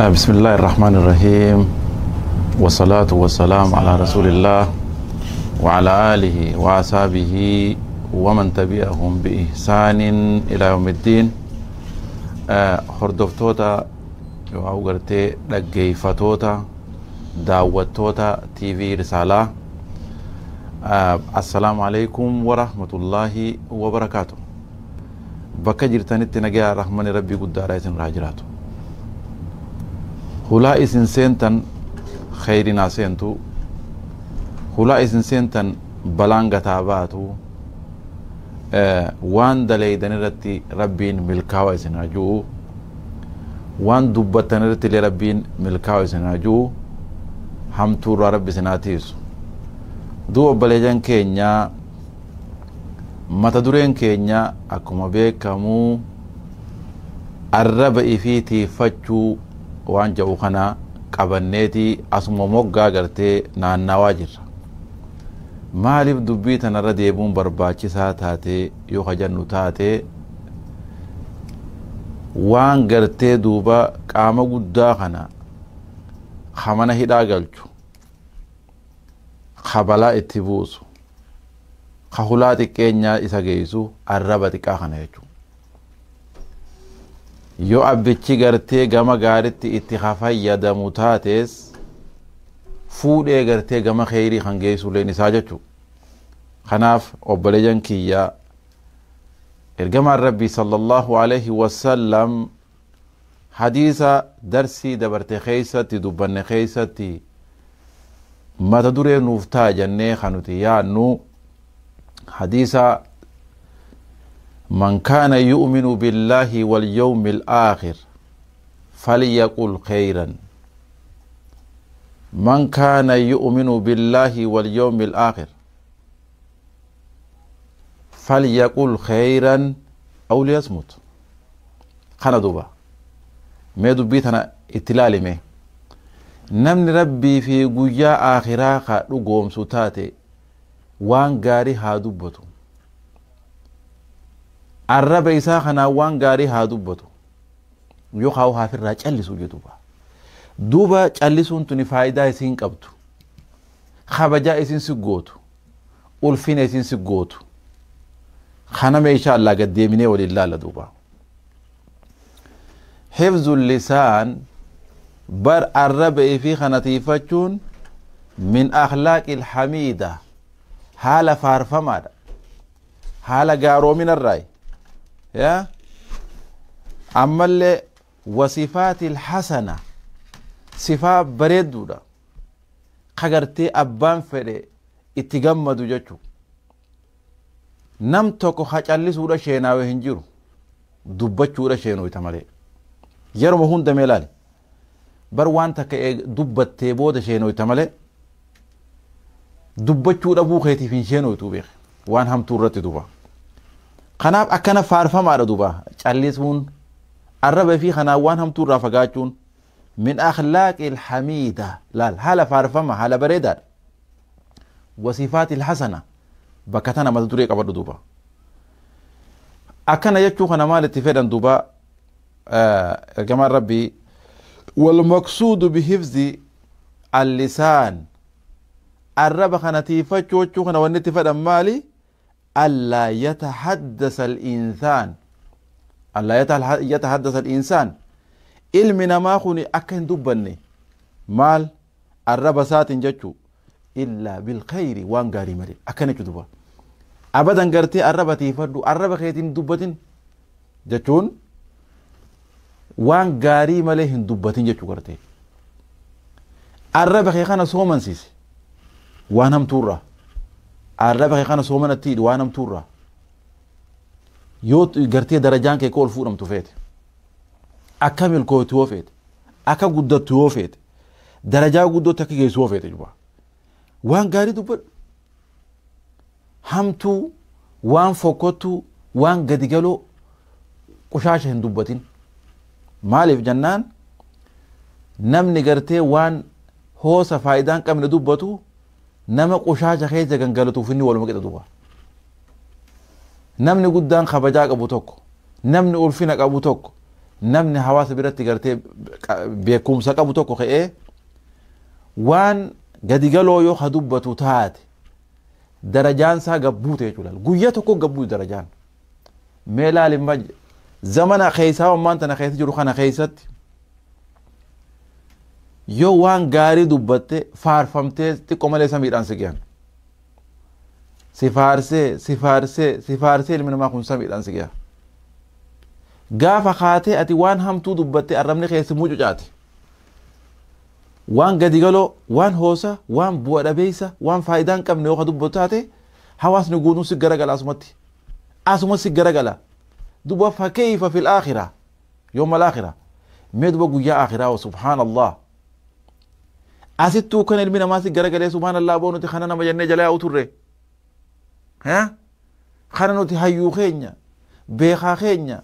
بسم الله الرحمن الرحيم والصلاة والسلام على رسول الله وعلى آله وأصحابه ومن تبعهم بإحسان إلى يوم الدين. هردفتوتا وأوغرتي لقيفتوتا دعوتوتا تي في رسالة. السلام عليكم ورحمة الله وبركاته. بكجر تنت نجا رحمن ربي قد رايتن راجراتو هلا إسن سنتن خيرنا سنتو هلا إسن سنتن بلانغ تاباتو وان دليدن رتي ربين ملكاو إسن راجو وان دبتن رتي لربين ملكاو إسن راجو همتو ربي سناتيسو دو بلجان كينيا متدورين كينيا أكما بيكامو الربع إفيتي فتشو waan jedhu kana qabanneeti asuma moggaa gartee naannawaa jirra. Maaliif dubbii tanarra deebuun barbaachisaa taatee yoo kajannu taatee waan gartee duuba qaama guddaa kana hamana hidhaa galchu kabalaa itti buusu kahulaa xiqqeenyaa isa geessu arraba xiqqaa kana jechuudha. yoo abbichi gartee gama gaaritti itti fayyadamu taates fuudhee gartee gama kheyrii kan geessu leen isaa jechuudha. Kanaaf obboleeyyan kiyyaa ergamaan rabbii sallallahu alaihi wasallam hadiisa darsii dabarte keeysatti dubbanne keeysatti mata duree nuuf taa jennee kanuti yaannu hadiisa من كان يؤمن بالله واليوم الآخر فليقل خيرا. من كان يؤمن بالله واليوم الآخر فليقل خيرا أو ليصمت. خنا دوبا ما دبيتنا اتلالي مي نمن ربي في قجاء آخراء لقوم ستاتي وان غاري هادوبتو arraba isaa kana waan gaarii haa dubbatu yoo kaa'u haafirraa callisu jedhuba. Duuba callisuun tuni faayidaa isiin qabdu, kabajaa isiin si gootu, ulfina isiin si gootu. Kana meeshaa Allah gaddeeminee waliin laala duuba. Hifzul lisaan bar arraba ifii kanatiifachuun min akhlaaqil hamiida haala faarfamaadha, haala gaaroominarraayi. يا أما اللي وصفات الحسنة صفات بريدودا خغرتي أبان فري اتغمدو جچو نم توكو خاچالي سورة شيناوي هنجيرو دبچو را شينو يتمالي يرمو هون دميلالي بروان تك دبت تيبو دا شينو يتمالي دبچو را بو خيتي فين شينو يتوبيخ وان هم تورتي دوبا. خناب أكنا فارفة ما ردوبا چاليسون الربا في خناوان هم تور رافقاتون من أخلاق الحميدة لا هلا فارفة ما هلا بريدار وصفات الحسنة بكتنا ما تدري قبل دوبا أكنا يجو خنا مال اتفادا دوبا جمال ربي والمقصود بحفظ اللسان الربا خنا تيفتشو تشو خنا ونتفادا مالي ألا يتحدث الإنسان ألا يتحدث الإنسان علمنا ما خوني أكن دبني مال الربسات جتشو إلا بالخير وان غاري مري أكن جدوبا أبدا غرتي الربتي فردو الرب خيتين دبتين جتشون وان غاري مليهن دبتين جتشو غرتي الرب خيخانا سومن سيسي وانهم تورا الربع خانة سومنا تيد وانم تورا يوت غرتي درجان كي كول فورم توفيت اكمل كو توفيت اكا غدو توفيت درجا غدو تكي سوفيت جوا وان غاري دوبر همتو وان فوكوتو وان غديغلو قشاش هندوبتين مالف جنان نمني غرتي وان هو سفايدان كم ندوبتو نما قشاجة خيزة غنغلتو فيني ولا مقدر دوبا نمني قدام خبجاك أبو توكو نمني أولفينك أبو توكو namni hawaasa biratti gartee beekumsa qabu tokko ka'ee waan gadigaloo yoo hadubbatu taate darajaan isaa gabbuute jechuudha. Guyyaa tokko gabbuu darajaan. Mee laalimma zamana keessaa waan tana keessa jiru kana keessatti yoo waan gaarii dubbatte faarfamtee xiqqoo malee samiidhaan si ge'an. Si faarsee ilmi namaa kun samiidhaan si ge'a. Gaafa kaatee ati waan hamtuu dubbatte arrabni keessi mucucaati. Waan gadigaloo, waan hoosa, waan bu'a dhabeessa, waan faayidaa hin qabne yoo dubbatu taate hawaasni guutuun si garagala asumatti. Asumatti si garagala. Duba fakkeeyfa fil aakhira yooma alaakhira. Mee duba guyyaa aakhiraa subhaanallah. Asittuu kan ilmi namaa si garagalee subhaanallah boonuti kana nama jennee jala yaa'u turre. Kana nuti hayyuu keenya, beekaa keenya,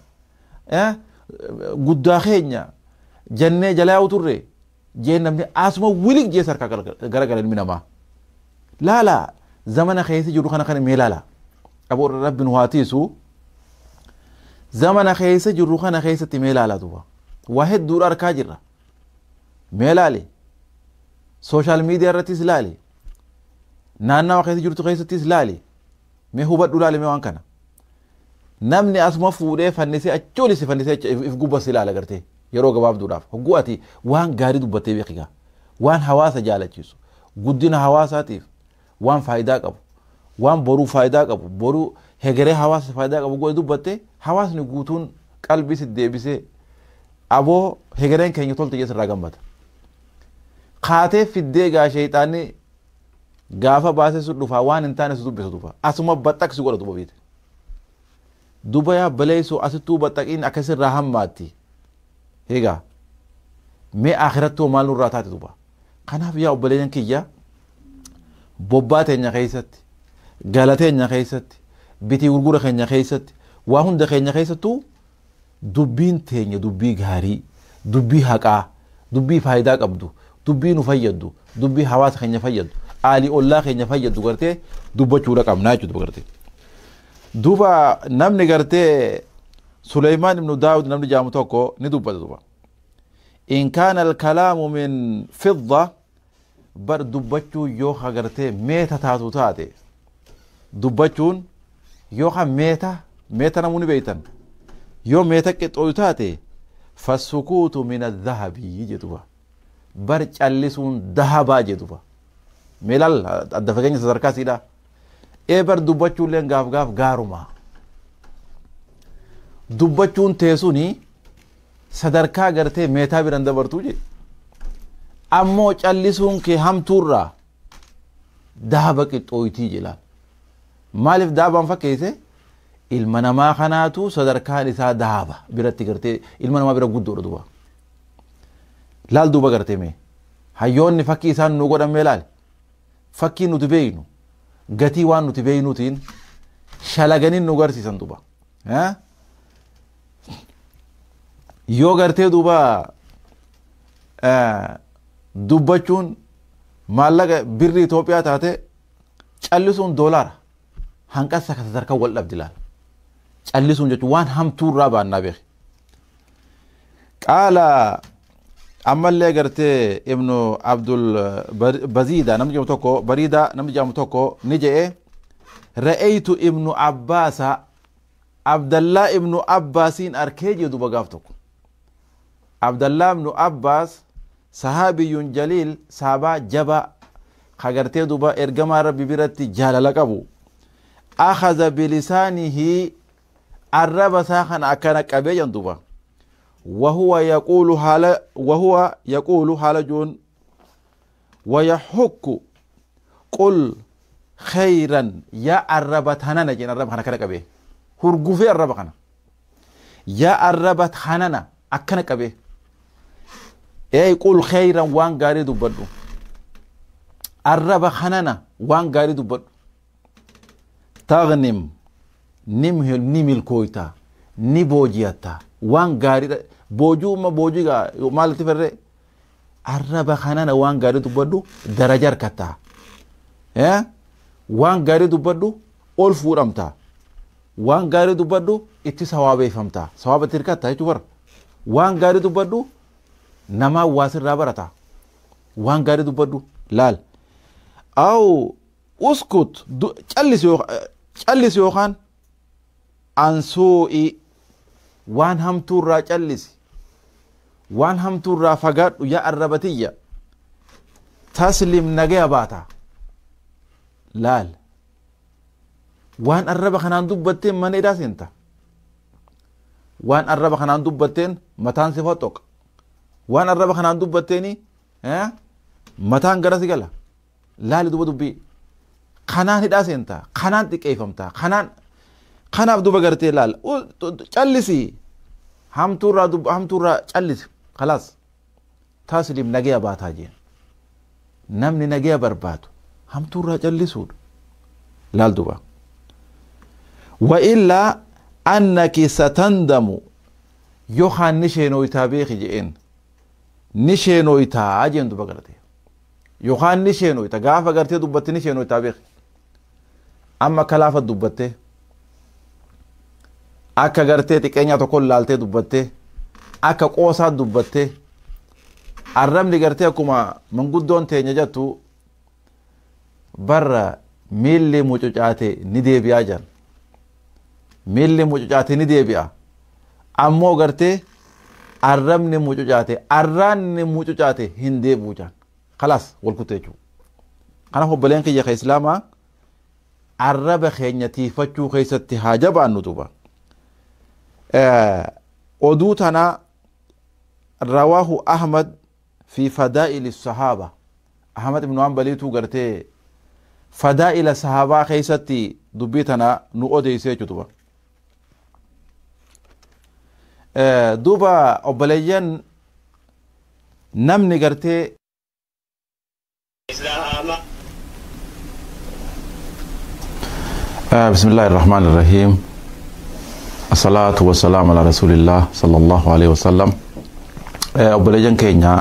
guddaa keenya jennee jala yaa'u turre. Jeen namni asuma wilig jee sarkaa garagala ilmi namaa. Laala zamana keessa jiru kana mee laala. Aboon rabbiin waatiisu zamana keessa jiru kana keessatti mee laala duba. Waa hedduudha arkaa jirra. Mee laali. Sooshaal miidiyaa irrattis laali. Naannawa keessa jirtu keessattis laali. Mee hubadhu laali mee waan kana. Namni asuma fuudhee fannisee achoolisi fannisee if gubbas ilaala gartee. Yeroo gabaabduudhaaf hogguu ati waan gaarii dubbattee beekigaa waan hawaasa jaalachiisu guddina hawaasaatiif waan faayidaa qabu waan boruu faayidaa qabu boruu hegeree hawaasa faayidaa qabu godhe dubbatte hawaasni guutuun qalbii si deebisee aboo hegereen keenya tolte jee sirraa gammata. Kaatee fiddee gaa sheexaanni gaafa baasee su dhufaa waan hin taane su dubbisu dhufa asuma baxxaqsi godha duba beete duba yaa baleessu asittuu baxxaqiin akkasirraa hammaatti. Egaa mee akhirattuu maal nurraa taate duba. Kanaaf yaa obboleeyyan kiyya bobbaa teenya keessatti gala teenya keessatti bitii gurgura keenya keessatti waa hunda keenya keessattuu dubbiin teenya dubbii gaarii dubbii haqaa dubbii faayidaa qabdu dubbii nu fayyaddu dubbii hawaasa keenya fayyaddu aalii ollaa keenya fayyaddu gartee dubbachuudha qabnaa jechuudha gartee. Duba namni gartee سليمان بن داود نمد جامو توكو ندوب دوبا إن كان الكلام من فضة بر دبچو يوخا غرتي ميتا تاتو تاتي دبچون يوخا ميتا نموني بيتن يو ميتا كتو تاتي فالسكوت من الذهب يجي دوبا بر چالسون ذهبا جي دوبا ميلال الدفقين سركاسي دا اي بر دبچو لين غاف غاروما dubbachuun teessuni sadarkaa gartee meetaa biran dabartuu je ammoo callisuun kee hamtuurraa dahaba qixxooyitii jedhaan maaliif dahabaan fakkeesse ilma namaa kanaatu sadarkaan isaa dahaba biratti gartee ilma namaa bira guddoodha duba laal duba gartee mee hayyoonni fakkii isaan nu godhan mee laal fakkii nuti beeynu gatii waan nuti beeynuutiin shalaganin nu garsiisan duba yoo gartee duba dubbachuun maallaqa birri Itoophiyaa taate callisuun doolaara hanqasa ka sadarkaa wal dhabdi laal callisuun jechuun waan hamtuurraa baannaa beeki. Qaala ammallee gartee ibnu Abdul Baziida namni jedhamu tokko Bariida namni jedhamu tokko ni jedhee ra'aytu ibnu Abbaasa Abdallaa ibnu Abbaasiin arkee jedhu duba gaaf tokko. Abdallah ibn Abbas sahabiyyun jalil saaba jaba khagartee duba ergamaa rabbi biratti jaalala qabu akhadha bilisanihi arraba saakhan akkana qabee jan duba وهو يقول حالجون ويحك قل خيرا يا الربت حنانا جين الرب حنا كنا كبه هرغوفي الرب حنا يا الربت حنانا أكنا كبه اي قل خيرا وان غاري دبدو الرب حنانا وان غاري دبدو تغنم نمهل كويتا نبوجيتا وان غاري بوجو ما بوجيغا مالتي فرre الرب حنانا وان غاري دبدو درجه ركتا وان غاري دبدو اول فورمتا وان غاري دبدو اتي ثوابي فهمتا ثواب تركتا يتور وان غاري دبدو نما واسر رابرتا وان غاري دبدو لال أو اسكت جلس يوخان عن سوء وان هم تورا جلس وان هم تورا فقط يا الربتية تسلم نجيا باتا لال وان الرب خنان دبتين من إداس انت وان الرب خنان دبتين متان صفاتك وان الرب خنان دبتيني متان غرس قال لال دبي خنان إداس انت خنان تكيفمتا خنان دوبا غرتي لال جلسي هم تورا جلس خلاص تسلم نجيا باتا جين نمني نجيا برباتو هم تورا جلسود لال دوبا وإلا أنك ستندم يوخان نشينو يتابيخ جئين نشينو يتاجين دوبا غرتي يوخان نشينو يتاقافا غرتي دوبتي نشينو يتابيخ أما كلافة دوبتي أكا غرتي تكينيا تقول لالتي دوبتي أكا قوسات دوبتي الرمل غرتي كما من قدون تينيا جاتو برا ميلي موجوجاتي ندي بياجان ميلي موجوجاتي ندي بيا أمو غرتي الرمل موجوجاتي الران موجوجاتي هندي بوجان خلاص والكتيجو أنا هو بلينك يا خي إسلاما الرب خينيتي فتشو خيستي حاجب عن نتوبة أدوتنا رواه أحمد في فضائل الصحابة أحمد بن عمبليتو غرتي فضائل الصحابة خيستي دبيتنا نؤدي سيجتوبة دوبا أبليين نمني غرتي بسم الله الرحمن الرحيم الصلاة والسلام على رسول الله صلى الله عليه وسلم أبليين كينيا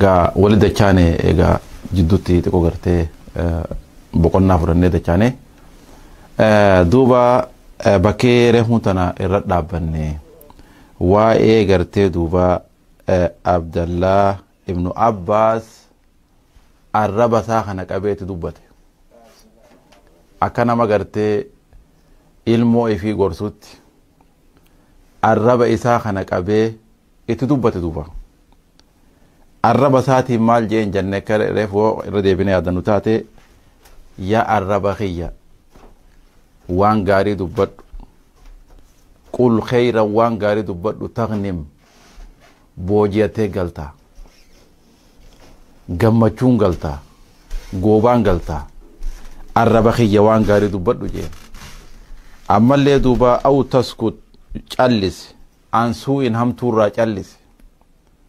غا ولد كاني غا جدوتي تكو غرتي بقولنا فرنة دكاني دوبا بكير هونتنا الرد دابني واي غرتي دوبا عبد الله ابن عباس الربا ساخنا قبيت دوبته أكنا ما غرتي ilmoo ifii gorsutti arraba isaa kana qabee itti dubbate duuba arraba isaatiin maal jeen jenne kare reefoo irra deebine yaadannu taate yaa arraba kiyya waan gaarii dubbadhu qul khayra waan gaarii dubbadhu tagnim boojiyatee galtaa gammachuun galtaa goobaan galtaa arraba kiyya waan gaarii dubbadhu jeen أما اللي دوبا أو تسكت جلس عن سوء هم تورا جلس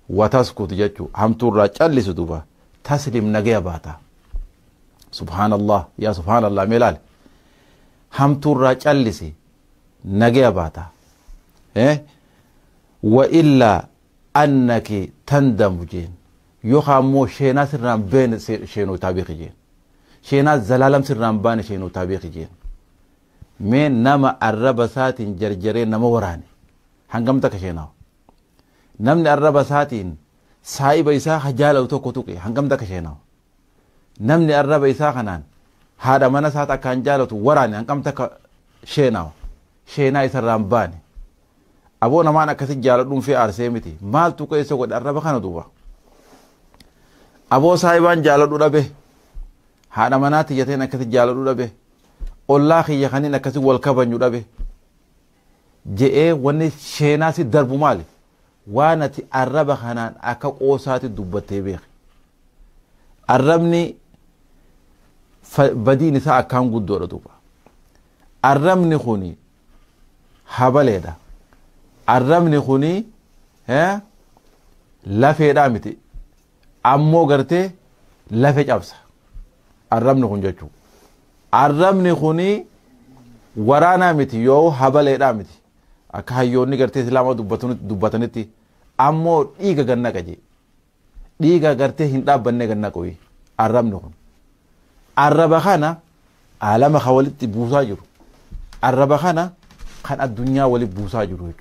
وتسكت جتو هم تورا جلس دوبا تسلم نجيا باتا سبحان الله يا سبحان الله ملال هم تورا جلس نجيا باتا وإلا أنك تندم جين يخامو شينا سرنا بين شينو تابيخ جين شينا زلالم سرنا بين شينو تابيخ جين من نما الربا ساتين جرجرين نما وراني هنگم تك شيناو نمني الربا ساتين سايب إساء خجالة وتوكو توكي هنگم تك شيناو نمني الربا إساء خنان هذا منا ساتا كان جالة وراني هنگم تك شيناو شينا إساء رامباني أبو نمانا كسي جالة دون في أرسيمتي مال توكو إساء قد الربا خانو دوبا أبو سايبان جالة دون به هذا منا تيجتين كسي جالة دون به الله خي خانين كسي والكبن يدبه جئ وني شيناسي درب مالي وانا تي الرب خنان اكا قوساتي دبتي بيخ الربني بدي نساء كان قد دور دوبا الربني خوني حبالي دا الربني خوني لفي دامتي امو غرتي لفي جابسا الربني خون جاچو الرمني خوني ورانا متي يو حبل رامتي اكا يوني غرتي اسلام دبتنتي امو ديغا غنا كجي ديغا غرتي هندا بنne غنا كوي الرمني خون الربخانا عالم خولت بوسا جرو الربخانا كان الدنيا ولي بوسا جرو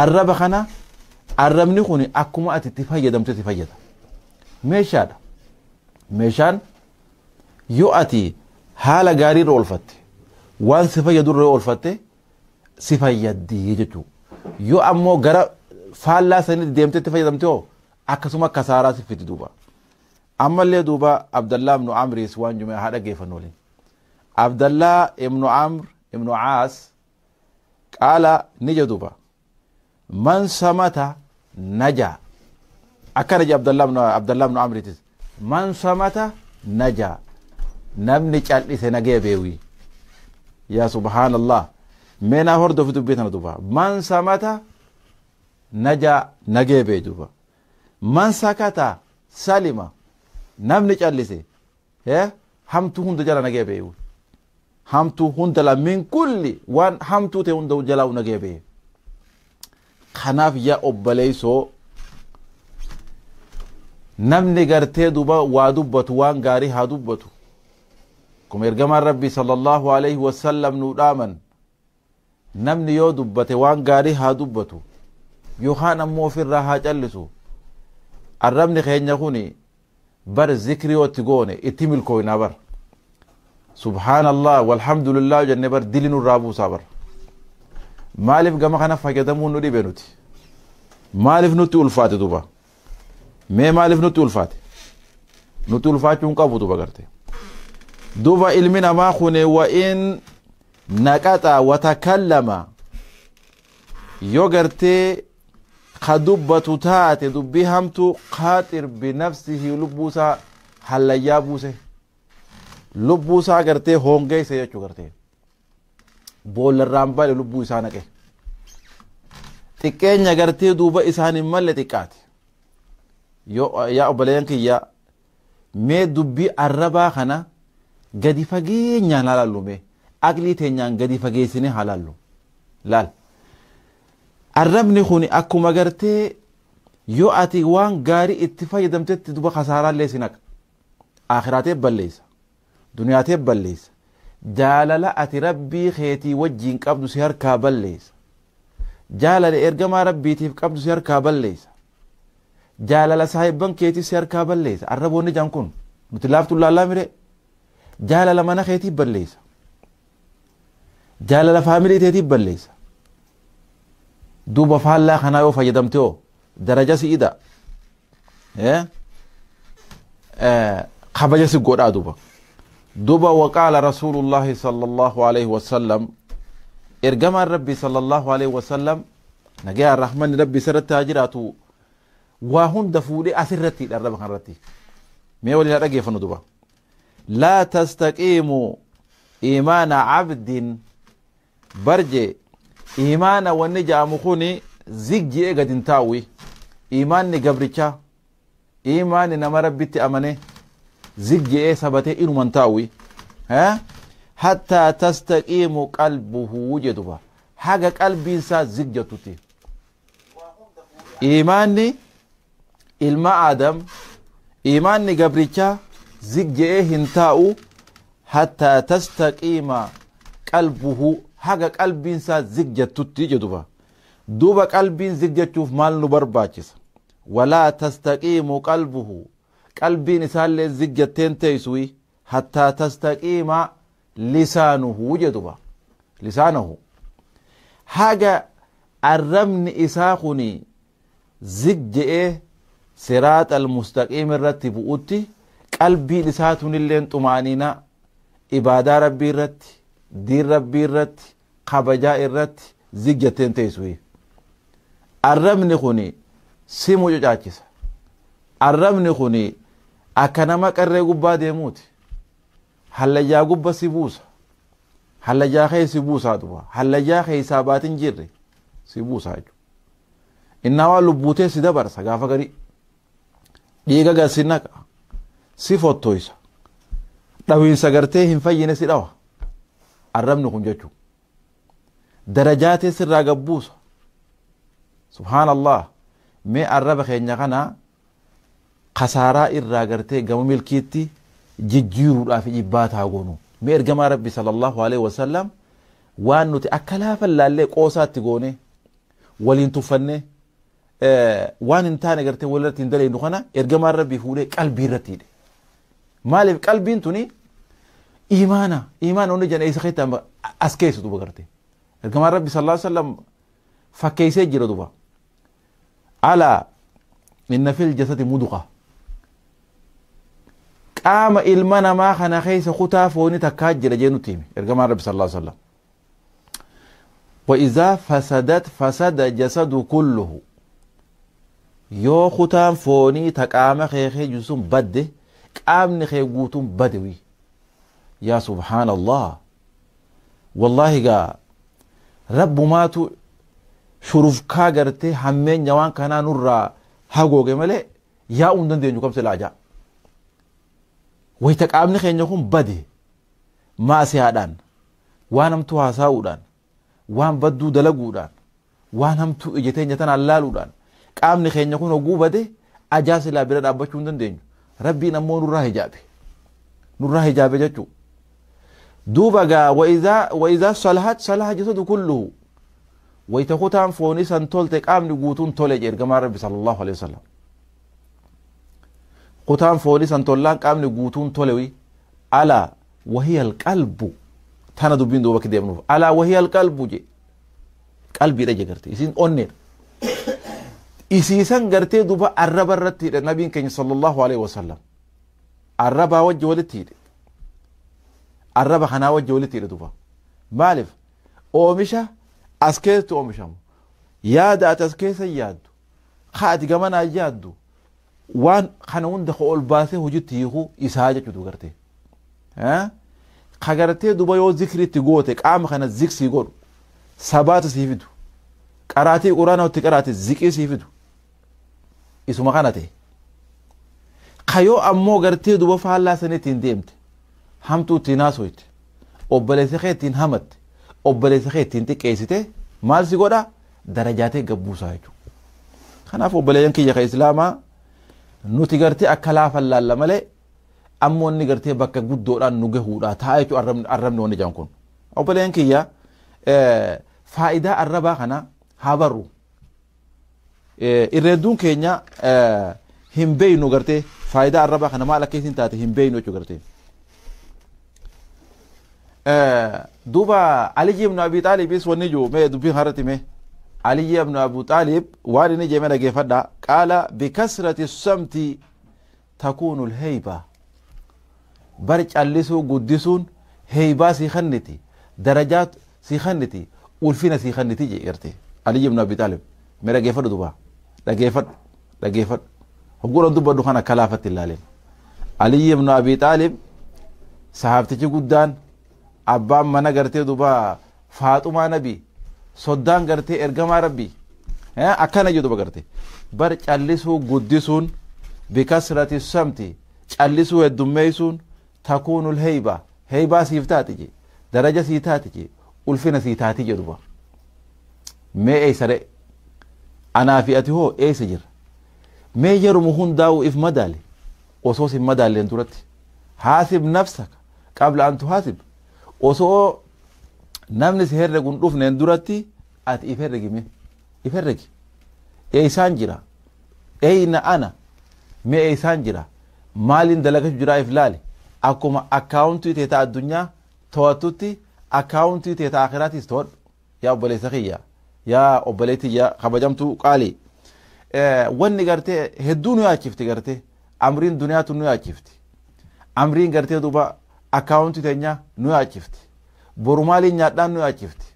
الربخانا arrabni kun akkuma ati itti fayyadamte itti fayyada meeshaadha meeshaan yoo ati haala gaarii irra oolfatte waan si fayyadu irra oolfatte si fayyaddi jechuu yoo ammoo gara faallaa sanii deemte itti fayyadamte hoo akkasuma kasaaraa si fiti duuba ammallee duuba Abdallah ibn Amris waan jume haadha geeffannolin Abdallah ibn Amr ibn Aas qaala ni jaduba man samata naja akkana ji Abdallah ibn Amritis man samata naja namni cal'ise nagee beewi yaa subhaanallah meenaa hordofi dubbiitana duba man samata naja nagee bee duba man sakata salima namni callise hamtu hunda jala nagee beewu hamtu hunda la min kulli waan hamtu te hunda jala nagee bee kanaaf yaa obboleeysoo namni gartee duba waa dubbatu waan gaarii haa dubbatu kuma ergamaan rabbii sallallahu alayhi wasallam nu dhaaman namni yoo dubbate waan gaarii haa dubbatu yookaan ammoo ofirraa haa callisu arrabni keenya kuni bar zikri yooti goone itti milkooyna bar subhaanallah walhamdulillah jenne bar dilinu raabuusaa bar maaliif gama kana fayyadamuun nu dhibe nuti maaliif nutti ulfaate duba mee maaliif nutti ulfaate nutti ulfaachuun qabu duba garte duba ilmi namaa kune wa in naqaxa watakallama yoo gartee kadubbatu taate dubbii hamtu qaaxir binafsihi lubbuusaa hallayyaa buuse lubbuusaa gartee hongeeyse jechuu gartee boollarraan bale lubbuu isaa naqe xiqqeenya gartee duuba isaan hin malle xiqqaate yaa obboleeyyan kiyya mee dubbii arrabaa kana gadi fageenyaan halaallu mee aqlii teenyaan gadi fageessine halaallu laal arrabni kun akkuma gartee yoo ati waan gaarii itti fayyadamtetti duba kasaaraallee si naqa aakhiraatee balleessa duniyaatee balleessa jaalala ati rabbii keetii wajjiin qabdu si harkaa balleessa jaalala ergamaa rabbiitiif qabdu si harkaa balleessa jaalala saahibban keetii si harkaa balleessa arraboonni jaan kun nuti laaftu laallaa mire jaalala mana keetii balleessa jaalala faamilii teetii balleessa duuba faallaa kanaa yoo fayyadamte oo daraja si ida kabaja si godhaa duuba waqaala rasuulullaahi sallallahu alaihi wasallam ergamaan rabbii sallallahu alaihi wasallam nagaya rahmanni rabbii sirratti haa jiraatu waa hunda fuudhee asirratti dharraba kanarratti mee waliin haa dhageeffannu duba laa tastaqiimu iimaana cabdin barje iimaana wanni ja'amu kuni zigji'ee gad hin taa'u iimaanni gabricha iimaanni nama rabbitti amane zigji'ee sabatee inuman taa'u hattaa tastaqiimu qalbuhu jedhuba haga qalbiinsaa zigjatutti iimaanni ilma aadam iimaanni gabricha zigji'ee hin taa'u hattaa tastaqiima qalbuhu haga qalbiinsaa zigjatutti jedhuba duuba qalbiin zigjachuuf maal nu barbaachisa walaa tastaqiimu qalbuhu qalbiin isaallee zigjatteen teeysuwi hattaa tastaqiima lisaanuhu jedhuba lisaanahu haga arrabni isaa kuni zigje'ee siraaxa almustaqiim irratti bu'utti qalbiin isaa tunilleen xumaaniina ibaadaa rabbii irratti diin rabbii irratti kabajaa irratti zigjatteen teeysuwi arrabni kuni si mucucaachisa arrabni kuni akka nama qarree gubbaa deemuuti hallayyaa gubba si buusa hallayyaa kee si buusaa duba hallayyaa keeysaa baatin jirre si buusaa jechu innaa waan lubbuutee si dabarsa gaafa gari dhiiga gad si naqa si fottoysa dhawiinsa gartee hin fayyine si dhawa arrabni kun jechu darajaatee sirraa gabbuusa subhaanallah mee arraba keenya kana kasaaraa irraa gartee gama milkiitti jijjiiruudhaaf jibbaataa goonu mee ergamaa rabbi sallallahu alaihi wasallam waan nuti akka laafan laallee qoosaatti goone waliin tuffanne waan hin taane gartee walirratti hin daleenyu kana ergamaan rabbii fuudhee qalbii irratti hidhe. Maaliif qalbiin tuni imaana hundi jana isa keessa as keessa duba gartee. Ergamaan rabbi sallallahu alaihi wasallam fakkeessee jira duba. Alaa inna fil jasadi mudqa. Qaama ilma namaa kana keessa kutaa foonii takkaa jira jee nutti hime ergamaan rabbi sallallahu alaihi wasallam. وإذا فسدت فسد جسد كله yoo kutaan foonii ta qaama keekee jusun badde qaamni kee guutuun badewi yaa subhaanallah wallahi gaa rabbumaatu shurufkaa gartee hammeenya waan kanaa nurraa hagooge malee yaa'uu hin dandeenyu qabse laajaa wayta qaamni keenya kun bade maasiyaadhaan waan hamtuu haasaa'uudhaan waan badduu dalaguudhaan waan hamtuu ija teenya tanaan laaluudhaan qaamni keenya kun oguu bade ajaa silaa bira dhaabbachuu hin dandeenyu rabbiin ammoo nurraa hijaabe jechuu duuba gaa waizaa salaha jasadu kulluhu wayta kutaan foonii san tolte qaamni guutuun tole je ergamaan rabbi sallallahu alaihi wasallam kutaan foonii san tollaan qaamni guutuun tolewi alaa wahiya alqalbu tana dubbiin duuba kideemnuuf alaa wahiya alqalbu je qalbiidha je garte isin onneedha isiisan gartee duba arraba irratti hidhe nabiin keenya sallallahu alaihi wasallam arrabaa wajji walitti hidhe arraba kanaa wajji walitti hidhe duba maaliif oomisha as keessatti oomishamu yaada ati as keessa yaaddu ati gamanaa yaaddu waan kana hunda ka ol baasee hojitti hiiku isaa jechuutu gartee ka gartee duba yoo zikritti goote qaama kana ziksii godhu sabaata sii fidu qaraatii quraana itti qaraate ziqii sii fidu isuma kana ta'e kayoo ammoo gartee duba faallaa saniitiin deemte hamtuu ittiin haasoyte obboleessa kee ittiin hamatte obboleessa kee ittiin xiqqeessite maal si godha darajaatee gabbuusaa jechuudha. Kanaaf obboleeyyan kiyya ka islaamaa nuti gartee akka laafan laalla malee ammoo inni gartee bakka guddoodhaan nu gahuudha ta'a jechuudha arrabni wanni jedhan kun. Obboleeyyan kiyya faayidaa arrabaa kana haa barru. Irreedduun keenya hin beeynu gartee faayidaa arrabaa kana maal akka isin taate hin beeynu jechuudha gartee. دوبا علي بن ابي طالب يس ونجو ما دبي هرتي مه علي بن ابو طالب وارني جمنا جفدا قال بكثرة الصمت تكون الهيبة برج اللسو قدسون هيبة سيخنتي درجات سيخنتي والفينا سيخنتي جيرتي علي بن ابي طالب ميرا جفد دوبا لا جفد هقول دوبا دخانا كلافة الله علي بن ابي طالب صحابتي قدان abbaan mana gartee duba faaxumaa nabi soddaan gartee ergamaa rabbi akkana jedhu gartee bar callisuu guddisuun bikasrati samti callisuu heddummeeysuun takuunul heybaa siif taati je daraja sii taati je ulfina sii taati jedhuba mee eeysare anaa fi ati hoo eeysa jira mee yerumu hundaa'u if madaale osoo sin madaalleen duratti haasib nafsaka qabla an tuhaasib osoo namni si herreguun dhufneen duratti ati if herregi eeysaan jira eyna ana mee eeysaan jira maaliin dalagatu jira if laali akkuma akkaawuntii teeta addunyaa to'attutti akkaawuntii teeta akhiraatis to'adhu yaa obboleessa kiyya yaa obboleetiyya kabajamtuu qaali wanni gartee hedduu nu yaachifti gartee amriin duniyaatu nu yaachifti amriin gartee duba akkaawuntii teenya nu yaachifti boru maaliin nyaadhaan nu yaachifti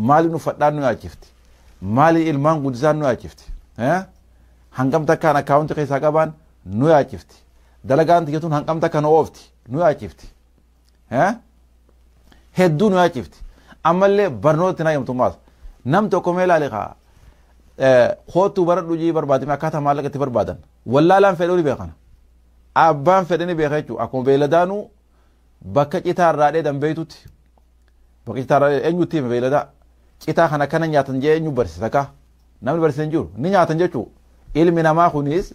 maaliin uffadhaan nu yaachifti maaliin ilmaan guddisaan nu yaachifti hangam takkaan akkaawuntii keessaa qabaan nu yaachifti dalagaan tiyyatuun hangam takka nu oofti nu yaachifti hedduu nu yaachifti ammallee barnootatti na himtummaas nam tokko mee ilaali kaa kootuu baradhu jii barbaadame akkaataa maallaqatti barbaadan wallaalaan fedhuu ni beekana abbaan fedhe ni beeka jechuudha akkuma beeladaanuu bakka citaa irraa dheedan beeytutti bakka citaa irraa eenyutti hime beeladaa citaa kana kana nyaatan jee eenyu barsiisa kaa namni barsiisa hin jiru ni nyaatan jechuu ilmi namaa kunis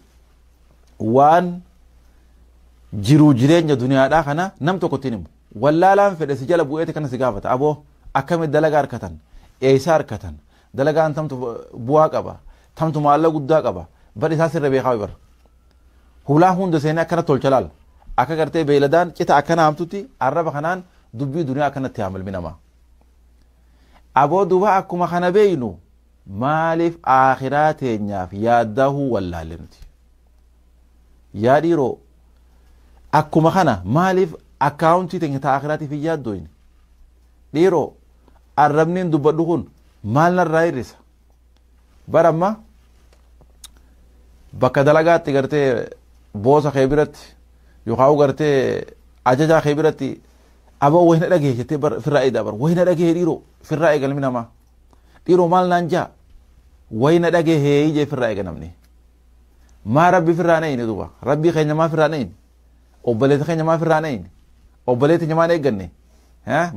waan jiruu jireenya duniyaadhaa kana nam tokkotti himu wallaalaan fedhe si jala bu'eeti kana si gaafata aboo akkamitti dalagaa harkatan eeysaa harkatan dalagaan tamtu bu'aa qaba tamtu maalla guddaa qaba bar isaa sirra beekaa bar hulaa hunda seenee akkana tolchalaal akka gartee beeyladaan cita akkana hamtutti arraba kanaan dubbii duniyaa akkanatti haamalmi namaa aboo duba akkuma kana beeynu maaliif akhiraa teenyaaf yaaddahuu wallaalle nuti yaa dhiiroo akkuma kana maaliif akkaawuntii teenya ta akhiraatiif hin yaaddoyne dhiiroo arrabniin dubbadhu kun maal narraa hirrisa bar amma bakka dalagaatti gartee boosa kee biratti yookaan gartee ajajaa kee biratti aboo wayna dhagee jettee firraa eedaa bar wayna dhagee dhiiroo firraa eegalmi namaa dhiiroo maal naan jaa wayna dhagee heeyi jee firraa eega namni maa rabbi firraa nayine duba rabbii keenya maa firraa nayine obboleeta keenya maa firraa nayine obboleeta keenya maan eegganne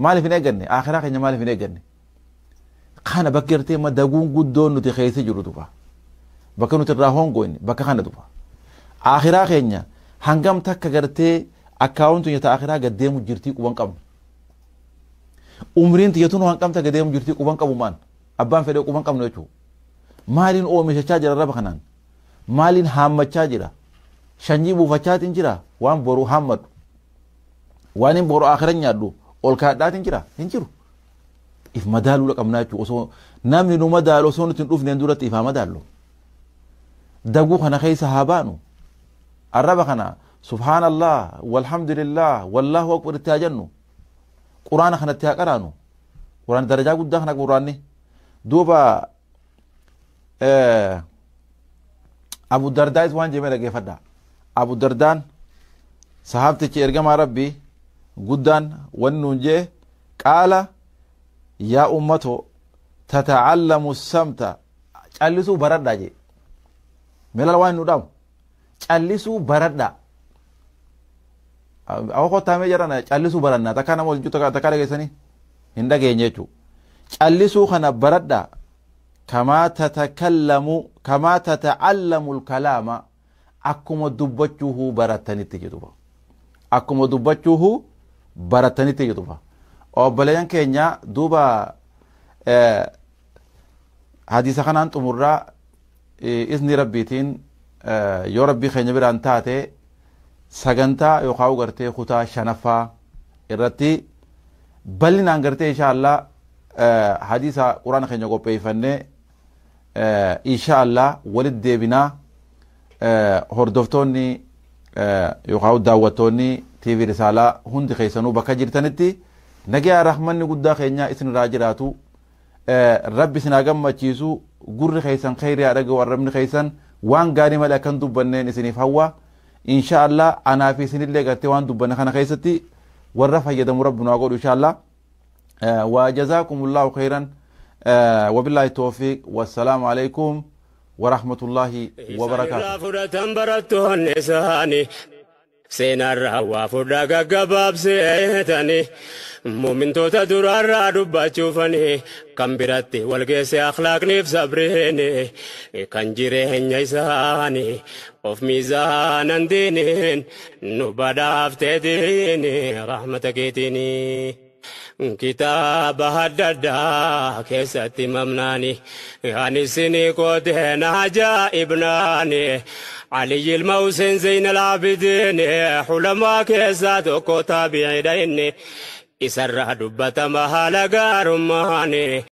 maaliif hin eegganne akhiraa keenya maaliif hin eegganne kana bakka gartee madaguun guddoon nuti keessa jiru duba bakka nuti irraa hongoyne bakka kana duba akhiraa keenya hangam takka gartee akkaawuntu nyata akhiraa gaddeemu jirtii quban qabnu umriin tiyyatun hangam takka gaddeemu jirtii quban qabu maan abbaan fedhee quban qabnu jechuu maaliin oomishachaa jira raba kanaan maaliin haammachaa jira shanyii buufachaatiin jira waan boru hammadu waan hin boru akhiran nyaadhu ol kaadhaatiin jira hin jiru if madaaluu qabnaa jechuu osoo namni nu madaalu osoo nuti hin dhufneen duratti if haa madaallu daguu kana keessa haa baanu arraba kana subhaanallah walhamdulillah wallahu akbar itti haa jennu quraana kanatti haa qaraanu quraan darajaa guddaa kana quraanni duuba abu dardaa'is waan jemee dhageeffadha abu dardaan sahaabtichi ergamaa rabbii guddaan wanni nuun jee qaala yaa ummato tata'allamu samta callisuu baradhaa jee melal waan nu dhaamu callisuu baradhaa awa kottaamee jarana callisuu barannaa takkaa nama wal takkaa dhageessanii hin dhageenye jechuu callisuu kana baradhaa كما تتعلم الكلام أكما دبتشوه برتني تجدوبا أكما دبتشوه برتني تجدوبا أو بليان كينيا دوبا حديث خان أنت مرة إذن ربيتين يو ربي خيني بران تاتي سغنتا يوخاو غرتي خطا شنفا إرتي بلين أنغرتي إن شاء الله حديث قرآن خيني قوبي فني إن شاء الله ولد ديبنا هردفتوني يقعد دعوتوني تي في رسالة هندي خيسانو بكجير تنتي نجي الرحمن قد خينيا اسم راجراتو ربي سناقم ما تشيسو قر خيسان خير يا رجل وربني خيسان وان قاري ملكن دبنين اسني فهو إن شاء الله أنا في سن اللي قلت وان دبنا خنا خيستي ورفع يدم ربنا أقول إن شاء الله وجزاكم الله خيرا وبالله التوفيق والسلام عليكم ورحمة الله وبركاته سينا الرهوة فرقا قباب سيتاني مؤمن توتا درارا دبا تشوفاني كم براتي والقيسي أخلاق نف صبريني كان جيرين يساني وف ميزان دينين نبدا افتديني رحمتك يتيني كتاب هددا كيستي ممناني يعني سني كوتين عجائبناني علي الموسن زين العابدين حلما كيساتو كتابي عيديني إسر دبتا مهالا قارماني